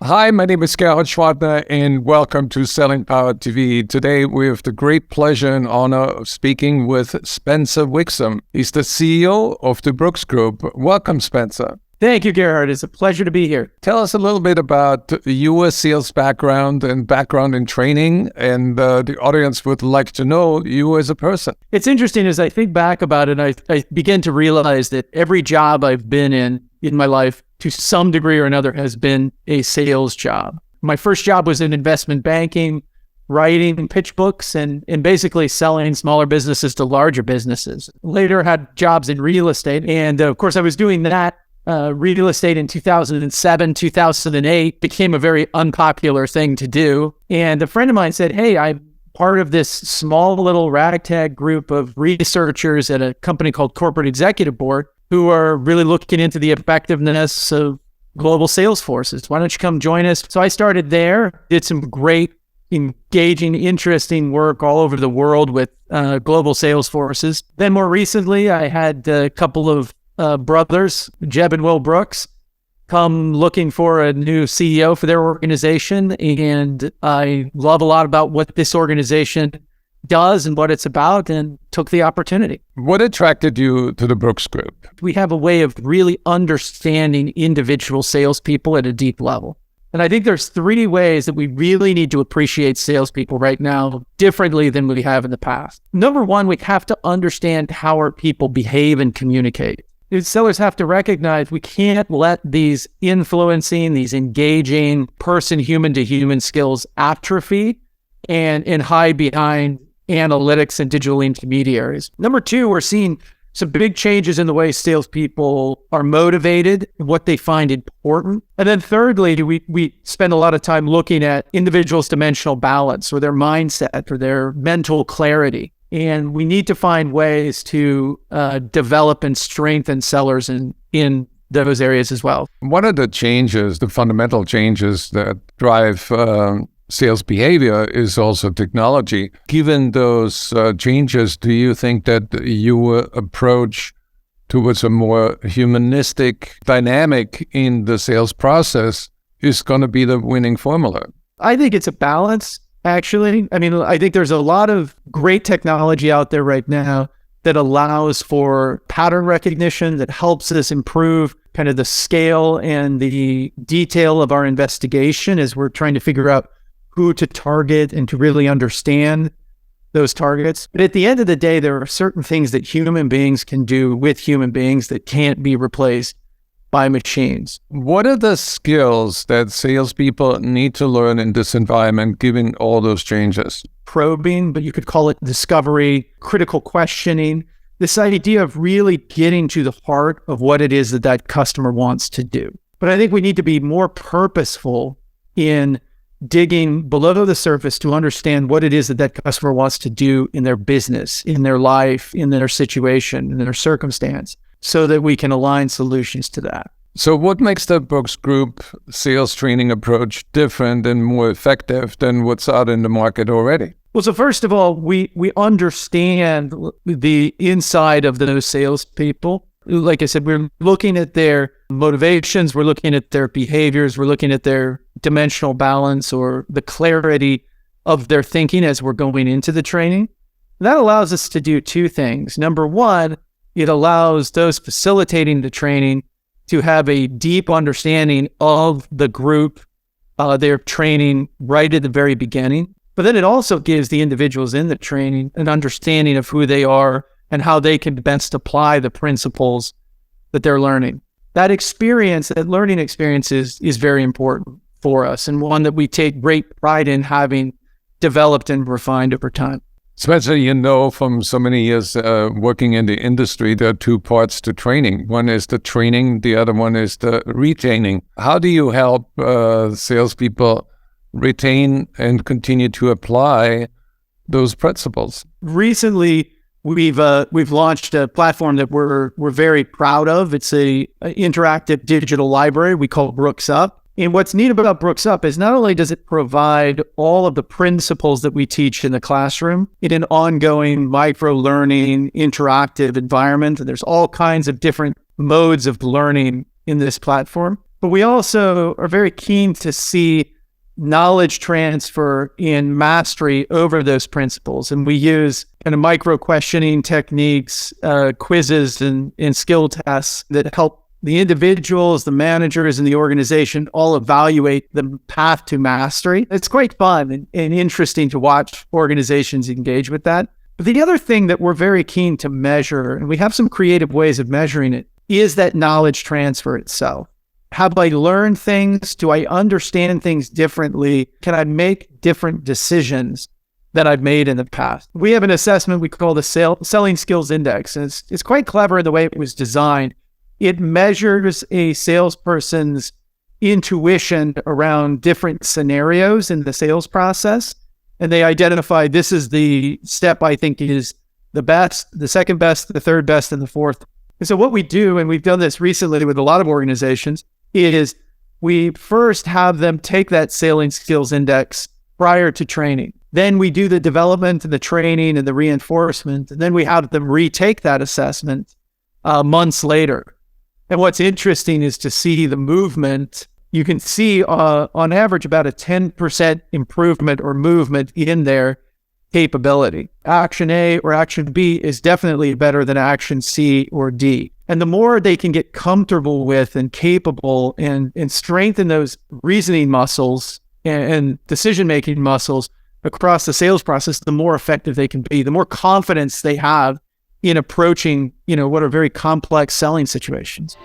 Hi, my name is Gerhard Schwartner, and welcome to Selling Power TV. Today, we have the great pleasure and honor of speaking with Spencer Wixom. He's the CEO of the Brooks Group. Welcome, Spencer. Thank you, Gerhard. It's a pleasure to be here. Tell us a little bit about your sales background and background in training, and the audience would like to know you as a person. It's interesting as I think back about it, I begin to realize that every job I've been in my life, to some degree or another, has been a sales job. My first job was in investment banking, writing pitch books, and basically selling smaller businesses to larger businesses. Later had jobs in real estate, and of course I was doing that. Real estate in 2007, 2008 became a very unpopular thing to do. And a friend of mine said, hey, I'm part of this small little ragtag group of researchers at a company called Corporate Executive Board who are really looking into the effectiveness of global sales forces. Why don't you come join us? So I started there, did some great, engaging, interesting work all over the world with global sales forces. Then more recently, I had a couple of brothers, Jeb and Will Brooks, come looking for a new CEO for their organization. And I love a lot about what this organization does and what it's about, and took the opportunity. What attracted you to the Brooks Group? We have a way of really understanding individual salespeople at a deep level. And I think there's three ways that we really need to appreciate salespeople right now differently than we have in the past. Number one, we have to understand how our people behave and communicate. Sellers have to recognize we can't let these influencing, these engaging human-to-human skills atrophy and hide behind analytics and digital intermediaries. Number two, we're seeing some big changes in the way salespeople are motivated, what they find important. And then thirdly, we spend a lot of time looking at individuals' dimensional balance, or their mindset, or their mental clarity. And we need to find ways to develop and strengthen sellers in those areas as well. One of the changes, the fundamental changes that drive sales behavior is also technology. Given those changes, do you think that your approach towards a more humanistic dynamic in the sales process is going to be the winning formula? I think it's a balance, actually. I mean, I think there's a lot of great technology out there right now that allows for pattern recognition, that helps us improve kind of the scale and the detail of our investigation as we're trying to figure out who to target and to really understand those targets. But at the end of the day, there are certain things that human beings can do with human beings that can't be replaced by machines. What are the skills that salespeople need to learn in this environment, given all those changes? Probing, but you could call it discovery, critical questioning, this idea of really getting to the heart of what it is that customer wants to do. But I think we need to be more purposeful in digging below the surface to understand what it is that customer wants to do in their business, in their life, in their situation, in their circumstance, so that we can align solutions to that. So what makes the Brooks Group sales training approach different and more effective than what's out in the market already? Well, so first of all, we understand the inside of those salespeople. Like I said, we're looking at their motivations, we're looking at their behaviors, we're looking at their dimensional balance or the clarity of their thinking as we're going into the training. That allows us to do two things. Number one, it allows those facilitating the training to have a deep understanding of the group they're training right at the very beginning. But then it also gives the individuals in the training an understanding of who they are and how they can best apply the principles that they're learning. That experience, that learning experience is very important for us, and one that we take great pride in having developed and refined over time. Spencer, you know from so many years working in the industry, there are two parts to training. One is the training, the other one is the retaining. How do you help salespeople retain and continue to apply those principles? Recently, we've launched a platform that we're very proud of. It's a interactive digital library we call Brooks Up. And what's neat about Brooks Up is not only does it provide all of the principles that we teach in the classroom in an ongoing micro-learning interactive environment, and there's all kinds of different modes of learning in this platform, But we also are very keen to see knowledge transfer in mastery over those principles. And we use kind of micro questioning techniques, quizzes and skill tests that help the individuals, the managers, and the organization all evaluate the path to mastery. It's quite fun and interesting to watch organizations engage with that. But the other thing that we're very keen to measure, and we have some creative ways of measuring it, is that knowledge transfer itself. Have I learned things? Do I understand things differently? Can I make different decisions than I've made in the past? We have an assessment we call the Selling Skills Index, and it's quite clever in the way it was designed. It measures a salesperson's intuition around different scenarios in the sales process. And they identify this is the step I think is the best, the second best, the third best, and the fourth. And so what we do, and we've done this recently with a lot of organizations, is we first have them take that Selling Skills Index prior to training. Then we do the development and the training and the reinforcement. And then we have them retake that assessment months later. And what's interesting is to see the movement. You can see on average about a 10% improvement or movement in their capability. Action A or action B is definitely better than action C or D. And the more they can get comfortable with and capable and strengthen those reasoning muscles and decision-making muscles across the sales process, the more effective they can be, the more confidence they have in approaching, what are very complex selling situations.